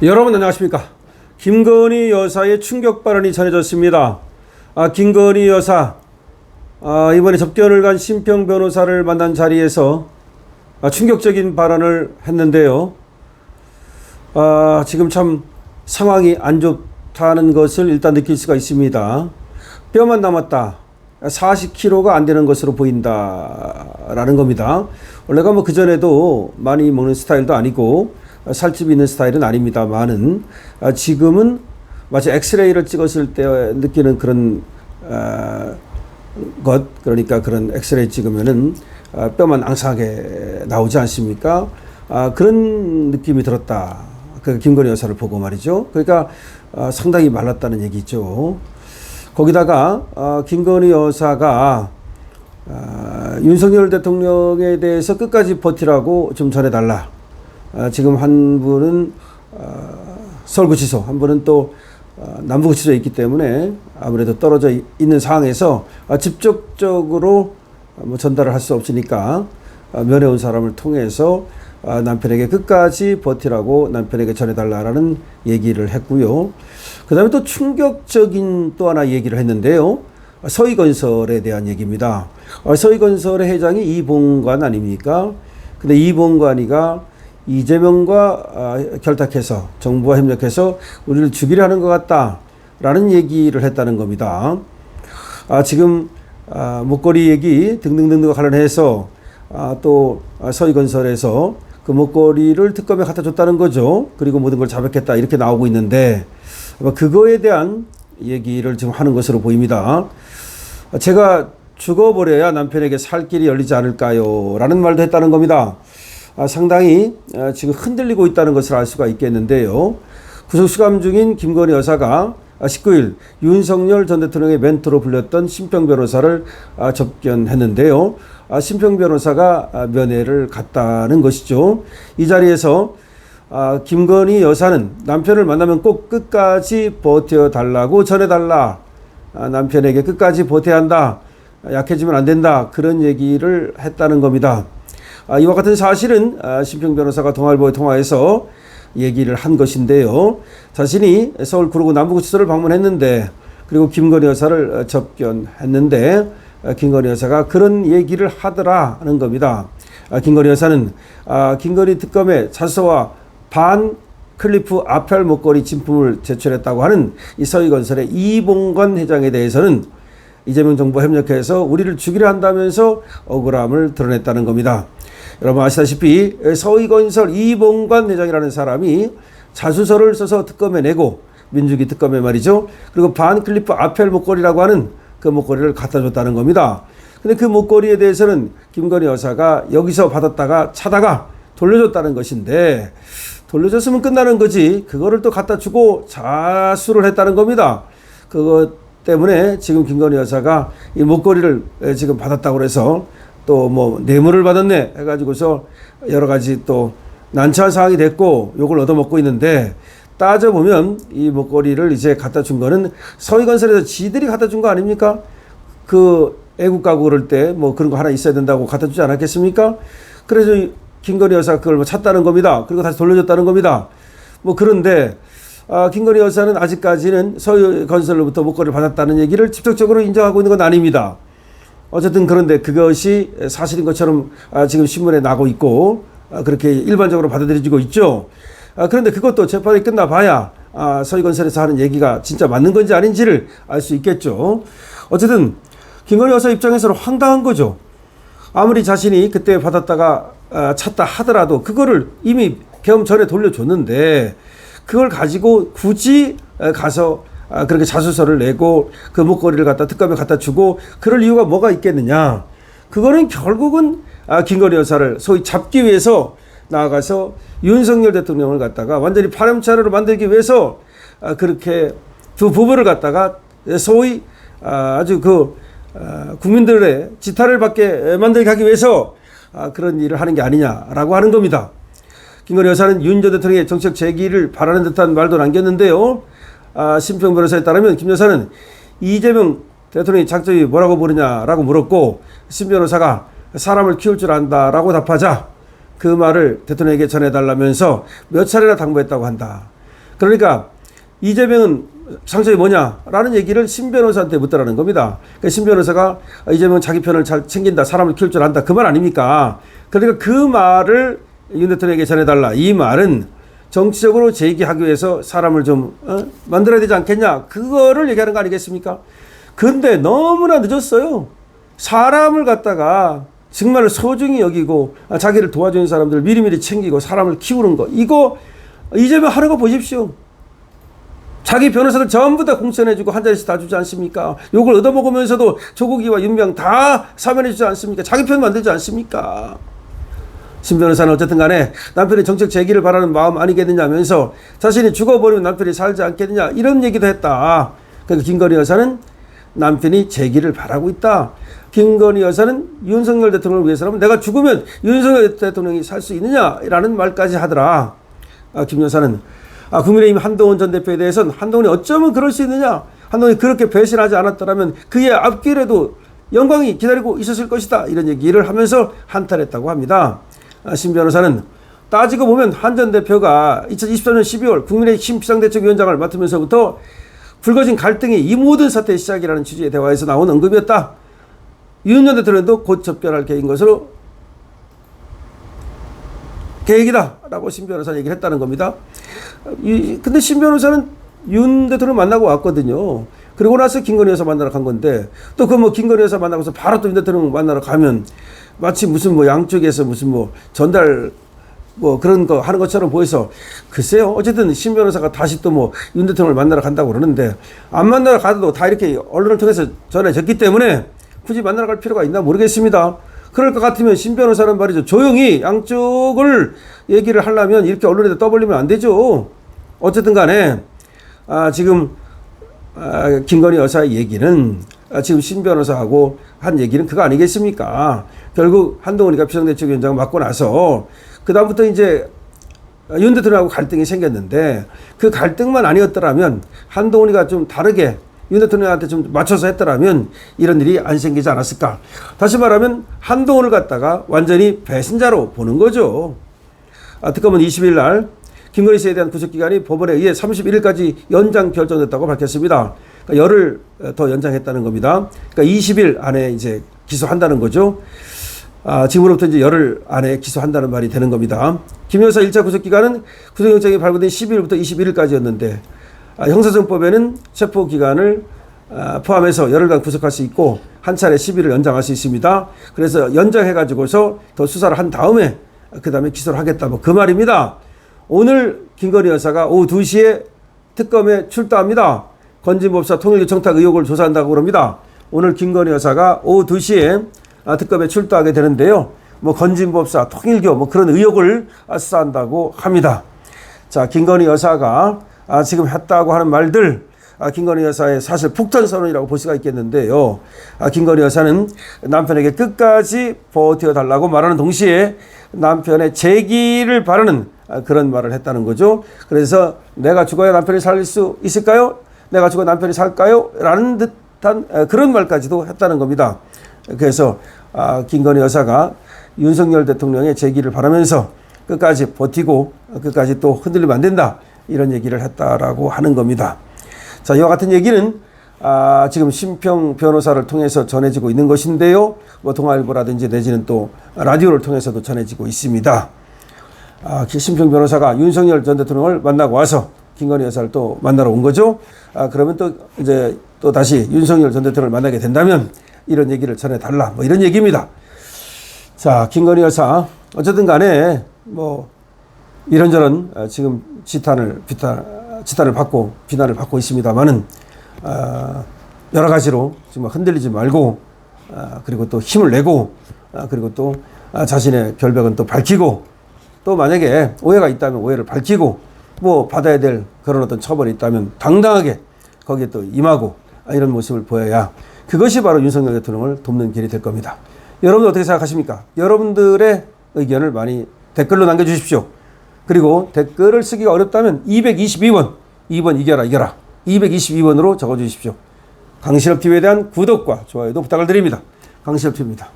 여러분 안녕하십니까. 김건희 여사의 충격 발언이 전해졌습니다. 김건희 여사 이번에 접견을 간 심평 변호사를 만난 자리에서 충격적인 발언을 했는데요. 지금 참 상황이 안 좋다는 것을 일단 느낄 수가 있습니다. 뼈만 남았다. 40kg가 안 되는 것으로 보인다라는 겁니다. 원래가 뭐 그전에도 많이 먹는 스타일도 아니고 살집이 있는 스타일은 아닙니다만은 지금은 마치 엑스레이를 찍었을 때 느끼는 그런 그러니까 그런 엑스레이 찍으면은 뼈만 앙상하게 나오지 않습니까? 그런 느낌이 들었다. 그 김건희 여사를 보고 말이죠. 그러니까 상당히 말랐다는 얘기죠. 거기다가 김건희 여사가 윤석열 대통령에 대해서 끝까지 버티라고 좀 전해달라. 지금 한 분은 서울구치소, 한 분은 또 남부구치소에 있기 때문에 아무래도 떨어져 있는 상황에서 직접적으로 뭐 전달을 할 수 없으니까 면회 온 사람을 통해서 남편에게 끝까지 버티라고 남편에게 전해달라라는 얘기를 했고요. 그 다음에 또 충격적인 또 하나 얘기를 했는데요. 서희건설에 대한 얘기입니다. 서희건설의 회장이 이봉관 아닙니까? 근데 이봉관이가 이재명과 결탁해서 정부와 협력해서 우리를 죽이려 하는 것 같다라는 얘기를 했다는 겁니다. 지금 목걸이 얘기 등등등과 관련해서 또 서희건설에서 그 목걸이를 특검에 갖다 줬다는 거죠. 그리고 모든 걸 자백했다 이렇게 나오고 있는데 그거에 대한 얘기를 지금 하는 것으로 보입니다. 제가 죽어버려야 남편에게 살 길이 열리지 않을까요? 라는 말도 했다는 겁니다. 상당히 지금 흔들리고 있다는 것을 알 수가 있겠는데요. 구속수감 중인 김건희 여사가 19일 윤석열 전 대통령의 멘토로 불렸던 심평 변호사를 접견했는데요. 심평 변호사가 면회를 갔다는 것이죠. 이 자리에서 김건희 여사는 남편을 만나면 꼭 끝까지 버텨달라고 전해달라. 남편에게 끝까지 버텨야 한다. 약해지면 안 된다. 그런 얘기를 했다는 겁니다. 이와 같은 사실은 심평 변호사가 동아일보에 통화해서 얘기를 한 것인데요. 자신이 서울 구로구 남부구치소를 방문했는데 그리고 김건희 여사를 접견했는데 김건희 여사가 그런 얘기를 하더라는 겁니다. 김건희 여사는 김건희 특검의 자수서와 반 클리프 아펠 목걸이 진품을 제출했다고 하는 이 서희건설의 이봉관 회장에 대해서는 이재명 정부와 협력해서 우리를 죽이려 한다면서 억울함을 드러냈다는 겁니다. 여러분 아시다시피 서희건설 이봉관 회장이라는 사람이 자수서를 써서 특검에 내고 민주기 특검에 말이죠. 그리고 반 클리프 아펠 목걸이라고 하는 그 목걸이를 갖다 줬다는 겁니다. 근데 그 목걸이에 대해서는 김건희 여사가 여기서 받았다가 차다가 돌려줬다는 것인데 돌려줬으면 끝나는 거지 그거를 또 갖다 주고 자수를 했다는 겁니다. 그것 때문에 지금 김건희 여사가 이 목걸이를 지금 받았다고 해서 또 뭐 뇌물을 받았네 해가지고서 여러 가지 또 난처한 상황이 됐고 욕을 얻어먹고 있는데 따져보면 이 목걸이를 이제 갖다 준 거는 서희건설에서 지들이 갖다 준 거 아닙니까? 그 애국 가고 그럴 때 뭐 그런 거 하나 있어야 된다고 갖다 주지 않았겠습니까? 그래서 김건희 여사가 그걸 뭐 찾다는 겁니다. 그리고 다시 돌려줬다는 겁니다. 뭐 그런데 김건희 여사는 아직까지는 서희건설로부터 목걸이를 받았다는 얘기를 직접적으로 인정하고 있는 건 아닙니다. 어쨌든 그런데 그것이 사실인 것처럼 지금 신문에 나고 있고 그렇게 일반적으로 받아들여지고 있죠. 그런데 그것도 재판이 끝나봐야 서희건설에서 하는 얘기가 진짜 맞는 건지 아닌지를 알 수 있겠죠. 어쨌든 김건희 여사 입장에서는 황당한 거죠. 아무리 자신이 그때 받았다가 찾다 하더라도 그거를 이미 계엄 전에 돌려줬는데 그걸 가지고 굳이 가서 그렇게 자수서를 내고 그 목걸이를 갖다 특검에 갖다 주고 그럴 이유가 뭐가 있겠느냐. 그거는 결국은 김건희 여사를 소위 잡기 위해서 나아가서 윤석열 대통령을 갖다가 완전히 파렴치한으로 만들기 위해서 그렇게 두 부부를 갖다가 소위 아주 국민들의 지탄을 받게 만들게 하기 위해서 그런 일을 하는 게 아니냐라고 하는 겁니다. 김건희 여사는 윤 전 대통령의 정책 재기를 바라는 듯한 말도 남겼는데요. 심평 변호사에 따르면 김 여사는 이재명 대통령의 장점이 뭐라고 부르냐라고 물었고 심 변호사가 사람을 키울 줄 안다라고 답하자 그 말을 대통령에게 전해달라면서 몇 차례나 당부했다고 한다. 그러니까 이재명은 상처이 뭐냐라는 얘기를 신 변호사한테 묻더라는 겁니다. 그러니까 신 변호사가 이재명은 자기 편을 잘 챙긴다, 사람을 키울 줄 안다, 그 말 아닙니까? 그러니까 그 말을 윤 대통령에게 전해달라. 이 말은 정치적으로 제기하기 위해서 사람을 좀 만들어야 되지 않겠냐, 그거를 얘기하는 거 아니겠습니까? 근데 너무나 늦었어요. 사람을 갖다가 정말 소중히 여기고 자기를 도와주는 사람들을 미리미리 챙기고 사람을 키우는 거, 이거 이재명 하는 거 보십시오. 자기 변호사들 전부 다 공천해주고 한 자리씩 다 주지 않습니까? 욕을 얻어먹으면서도 조국이와 윤명 다 사면해주지 않습니까? 자기 편 만들지 않습니까? 신 변호사는 어쨌든 간에 남편의 정책 재기를 바라는 마음 아니겠느냐면서 자신이 죽어버리면 남편이 살지 않겠느냐, 이런 얘기도 했다. 그러니까 김건희 여사는 남편이 재기를 바라고 있다. 김건희 여사는 윤석열 대통령을 위해서라면 내가 죽으면 윤석열 대통령이 살 수 있느냐라는 말까지 하더라. 김 여사는 국민의힘 한동훈 전 대표에 대해서는 한동훈이 어쩌면 그럴 수 있느냐, 한동훈이 그렇게 배신하지 않았더라면 그의 앞길에도 영광이 기다리고 있었을 것이다, 이런 얘기를 하면서 한탄했다고 합니다. 신 변호사는 따지고 보면 한 전 대표가 2023년 12월 국민의힘 비상대책위원장을 맡으면서부터 불거진 갈등이 이 모든 사태의 시작이라는 취지의 대화에서 나온 언급이었다. 윤 전 대통령도 곧 접견할 계획인 것으로 계획이다 라고 신 변호사는 얘기를 했다는 겁니다. 근데 신 변호사는 윤 대통령 만나고 왔거든요. 그러고 나서 김건희 여사 만나러 간 건데, 또 그 뭐 김건희 여사 만나고서 바로 또 윤 대통령 만나러 가면 마치 무슨 뭐 양쪽에서 무슨 뭐 전달 뭐 그런 거 하는 것처럼 보여서, 글쎄요. 어쨌든 신 변호사가 다시 또 뭐 윤 대통령을 만나러 간다고 그러는데, 안 만나러 가도 다 이렇게 언론을 통해서 전해졌기 때문에 굳이 만나러 갈 필요가 있나 모르겠습니다. 그럴 것 같으면 신 변호사는 말이죠, 조용히 양쪽을 얘기를 하려면 이렇게 언론에다 떠벌리면 안 되죠. 어쨌든 간에 지금 김건희 여사의 얘기는 지금 신 변호사하고 한 얘기는 그거 아니겠습니까? 결국 한동훈이가 비상대책위원장을 맡고 나서 그 다음부터 이제 윤 대통령하고 갈등이 생겼는데, 그 갈등만 아니었더라면 한동훈이가 좀 다르게 윤 대통령한테 좀 맞춰서 했더라면 이런 일이 안 생기지 않았을까. 다시 말하면 한동훈을 갖다가 완전히 배신자로 보는 거죠. 특검은 20일 날 김건희 씨에 대한 구속기간이 법원에 의해 31일까지 연장 결정됐다고 밝혔습니다. 그러니까 열흘 더 연장했다는 겁니다. 그러니까 20일 안에 이제 기소한다는 거죠. 지금으로부터 이제 열흘 안에 기소한다는 말이 되는 겁니다. 김 여사 1차 구속기간은 구속영장이 발부된 12일부터 21일까지였는데, 형사정법에는 체포기간을 포함해서 열흘간 구속할 수 있고 한 차례 10일을 연장할 수 있습니다. 그래서 연장해가지고서 더 수사를 한 다음에 그 다음에 기소를 하겠다, 뭐 그 말입니다. 오늘 김건희 여사가 오후 2시에 특검에 출두합니다. 건진법사 통일교 청탁 의혹을 조사한다고 그럽니다. 오늘 김건희 여사가 오후 2시에 특검에 출두하게 되는데요. 뭐 건진법사, 통일교 뭐 그런 의혹을 수사한다고 합니다. 자, 김건희 여사가 지금 했다고 하는 말들, 김건희 여사의 사실 폭탄 선언이라고 볼 수가 있겠는데요. 김건희 여사는 남편에게 끝까지 버텨달라고 말하는 동시에 남편의 재기를 바라는 그런 말을 했다는 거죠. 그래서 내가 죽어야 남편이 살 수 있을까요? 내가 죽어 남편이 살까요? 라는 듯한 그런 말까지도 했다는 겁니다. 그래서 김건희 여사가 윤석열 대통령의 재기를 바라면서 끝까지 버티고 끝까지 또 흔들리면 안 된다, 이런 얘기를 했다라고 하는 겁니다. 자, 이와 같은 얘기는 지금 심평 변호사를 통해서 전해지고 있는 것인데요. 뭐 동아일보라든지 내지는 또 라디오를 통해서도 전해지고 있습니다. 심평 변호사가 윤석열 전 대통령을 만나고 와서 김건희 여사를 또 만나러 온 거죠. 그러면 또 이제 또 다시 윤석열 전 대통령을 만나게 된다면 이런 얘기를 전해달라, 뭐 이런 얘기입니다. 자, 김건희 여사 어쨌든 간에 뭐 이런저런 지금 지탄을 받고 비난을 받고 있습니다만은 여러 가지로 정말 흔들리지 말고 그리고 또 힘을 내고 그리고 또 자신의 결백은 또 밝히고, 또 만약에 오해가 있다면 오해를 밝히고, 뭐 받아야 될 그런 어떤 처벌이 있다면 당당하게 거기에 또 임하고, 이런 모습을 보여야 그것이 바로 윤석열 대통령을 돕는 길이 될 겁니다. 여러분 어떻게 생각하십니까? 여러분들의 의견을 많이 댓글로 남겨주십시오. 그리고 댓글을 쓰기가 어렵다면 222번, 2번 이겨라 222번으로 적어주십시오. 강신업TV에 대한 구독과 좋아요도 부탁을 드립니다. 강신업TV입니다.